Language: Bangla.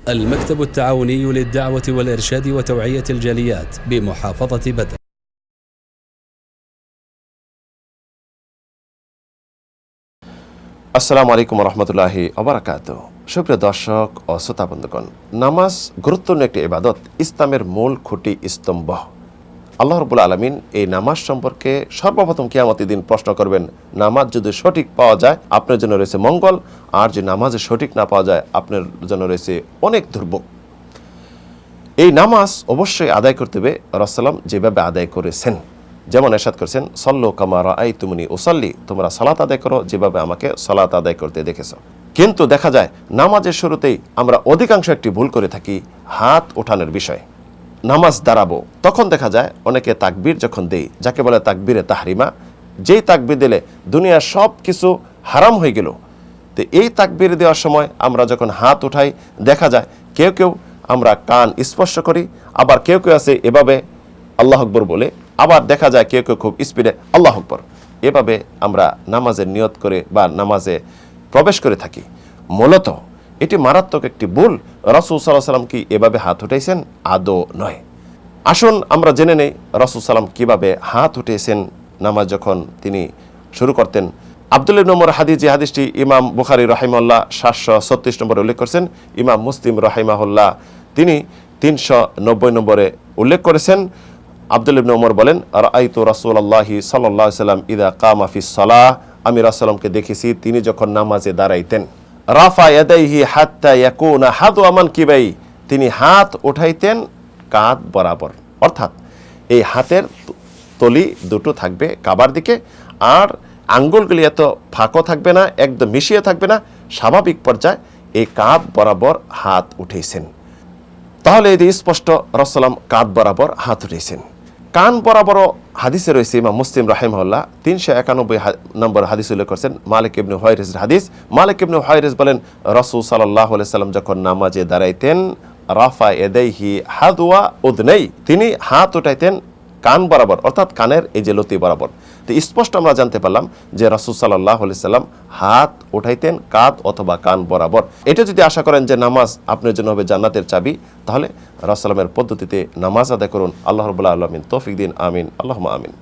المكتب التعاوني للدعوة والإرشاد وتوعية الجاليات بمحافظة بدر। আসসালামু আলাইকুম রহমতুল্লাহি ওবারাকাতুহু। সুপ্রিয় দর্শক ও শ্রোতা বন্ধুগণ, নামাজ গুরুত্বপূর্ণ একটি ইবাদত, ইসলামের মূল খুঁটি স্তম্ভ। আল্লাহ রাব্বুল আলামিন এই নামাজ সম্পর্কে সর্বপ্রথম কিয়ামতের দিন প্রশ্ন করবেন। নামাজ যদি সঠিক পাওয়া যায় আপনার জন্য রয়েছে মঙ্গল, আর যদি নামাজে সঠিক না পাওয়া যায় আপনার জন্য রয়েছে অনেক দুর্ভোগ। এই নামাজ অবশ্যই আদায় করতে হবে রাসূলুল্লাহ যেভাবে আদায় করেছেন, যেমন ইরশাদ করেছেন, সল্লু কামা রাআইতুমুনি উসাল্লি, তোমরা সালাত আদায় করো যেভাবে আমাকে সালাত আদায় করতে দেখেছো। কিন্তু দেখা যায় নামাজের শুরুতেই আমরা অধিকাংশ একটি ভুল করে থাকি, হাত ওঠানোর বিষয়। নামাজ দাঁড়াবো তখন দেখা যায় অনেকে তাকবীর যখন দেই, যাকে বলে তাকবীরে তাহরিমা, যেই তাকবীর দিলে দুনিয়ার সব কিছু হারাম হয়ে গেল, তো এই তাকবীর দেওয়ার সময় আমরা যখন হাত উঠাই দেখা যায় কেউ কেউ আমরা কান স্পর্শ করি, আবার কেউ কেউ আছে এভাবে আল্লাহ আকবর বলে, আবার দেখা যায় কেউ কেউ খুব স্পিডে আল্লাহ আকবর, এভাবে আমরা নামাজের নিয়ত করে বা নামাজে প্রবেশ করে থাকি। মূলত এটি মারাত্মক একটি ভুল। রাসূল সাল্লাল্লাহু আলাইহি ওয়াসাল্লাম কি এভাবে হাত উঠাইছেন? আদৌ নয়। আসুন আমরা জেনে নেই রাসূল সাল্লাল্লাহু কিভাবে হাত উঠিয়েছেন নামাজ যখন তিনি শুরু করতেন। আব্দুল্লাহ ইবনে ওমর হাদিস, যে হাদিসটি ইমাম বুখারী রাহিমাহুল্লাহ 736 নম্বরে উল্লেখ করেছেন, ইমাম মুসলিম রাহিমাহুল্লাহ তিনি 390 নম্বরে উল্লেখ করেছেন। আব্দুল্লাহ ইবনে ওমর বলেন, রাআইতু রাসূলুল্লাহি সাল্লাল্লাহু আলাইহি ওয়াসাল্লাম ইযা কামা ফিস সালাহ, আমি রাসূলকে দেখেছি তিনি যখন নামাজে দাঁড়াইতেন, রাফা ইয়াদাইহি হাত্তা ইয়াকুনা হাদওয়া মানকিবাই, তিনি হাত উঠাইতেন কাঁধ বরাবর, অর্থাৎ এই হাতের তলি দুটো থাকবে কাবার দিকে, আর আঙ্গুলগুলি এত ফাঁকও থাকবে না, একদম মিশিয়ে থাকবে না, স্বাভাবিক পর্যায়ে এই কাঁধ বরাবর হাত উঠেছেন। তাহলে এই স্পষ্ট রাসূলুল্লাহ কাঁধ বরাবর হাত উঠেছেন। কান বরাবরও হাদিসে রয়েছে, ইমাম মুসলিম রাহিমাহুল্লাহ 391 নম্বর হাদিস উল্লেখ করেছেন, মালিক ইবনে হুয়াইরিসের হাদিস। মালিক ইবনে হুয়াইরিস বলেন, রাসূল সাল্লাল্লাহু আলাইহি সাল্লাম যখন নামাজে দাঁড়াইতেন, রাফা ইয়াদাইহি হাদওয়া উযনাই, তিনি হাত উঠাইতেন কান বরাবর, অর্থাৎ কানের এই যে লতি বরাবর। তো স্পষ্ট আমরা জানতে পারলাম যে রাসূল সাল্লাল্লাহু আলাইহি সাল্লাম হাত উঠাইতেন কাঁধ অথবা কান বরাবর। এটা যদি আশা করেন যে নামাজ আপনার জন্য হবে জান্নাতের চাবি, তাহলে রাসূলের পদ্ধতিতে নামাজ আদায় করুন। আল্লাহ রাব্বুল আলামিন তৌফিক দিন। আমিন, আল্লাহুম্মা আমিন।